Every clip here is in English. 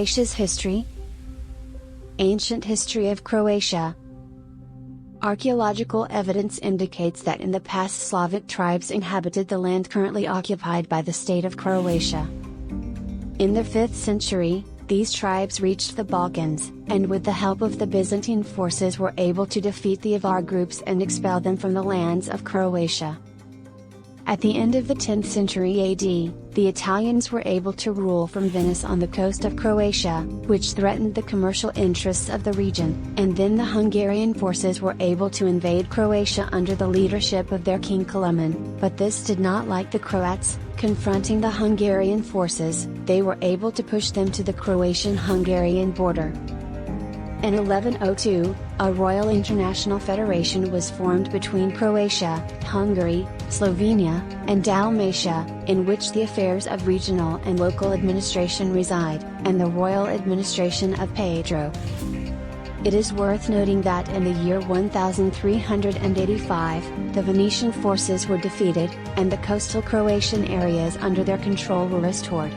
Croatia's history. Ancient history of Croatia. Archaeological evidence indicates that in the past Slavic tribes inhabited the land currently occupied by the state of Croatia. In the 5th century, these tribes reached the Balkans, and with the help of the Byzantine forces were able to defeat the Avar groups and expel them from the lands of Croatia. At the end of the 10th century AD, the Italians were able to rule from Venice on the coast of Croatia, which threatened the commercial interests of the region, and then the Hungarian forces were able to invade Croatia under the leadership of their king Kelemen, but this did not like the Croats. Confronting the Hungarian forces, they were able to push them to the Croatian-Hungarian border. In 1102, a Royal International Federation was formed between Croatia, Hungary, Slovenia, and Dalmatia, in which the affairs of regional and local administration reside, and the royal administration of Pedro. It is worth noting that in the year 1385, the Venetian forces were defeated, and the coastal Croatian areas under their control were restored.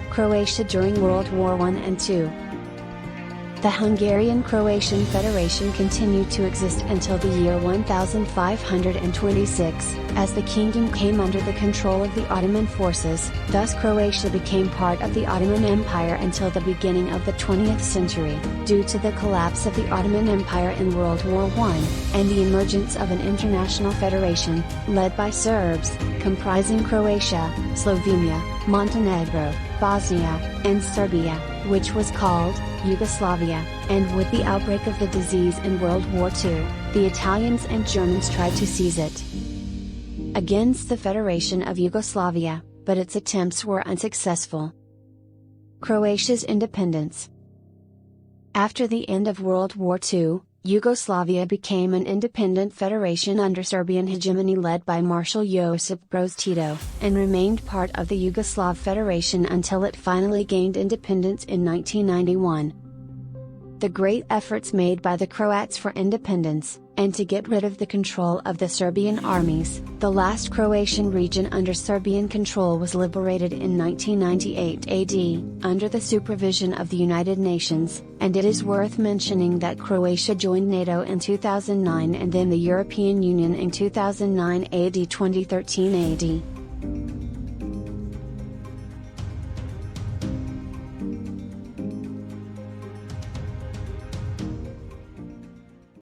Croatia during World War I and II. The Hungarian-Croatian Federation continued to exist until the year 1526, as the kingdom came under the control of the Ottoman forces, thus Croatia became part of the Ottoman Empire until the beginning of the 20th century, due to the collapse of the Ottoman Empire in World War I, and the emergence of an international federation, led by Serbs, comprising Croatia, Slovenia, Montenegro, Bosnia, and Serbia, which was called Yugoslavia, and with the outbreak of the disease in World War II, the Italians and Germans tried to seize it against the Federation of Yugoslavia, but its attempts were unsuccessful. Croatia's independence. After the end of World War II, Yugoslavia became an independent federation under Serbian hegemony led by Marshal Josip Broz Tito, and remained part of the Yugoslav Federation until it finally gained independence in 1991. The great efforts made by the Croats for independence, and to get rid of the control of the Serbian armies, the last Croatian region under Serbian control was liberated in 1998 AD, under the supervision of the United Nations, and it is worth mentioning that Croatia joined NATO in 2009 and then the European Union in 2009 AD 2013 AD.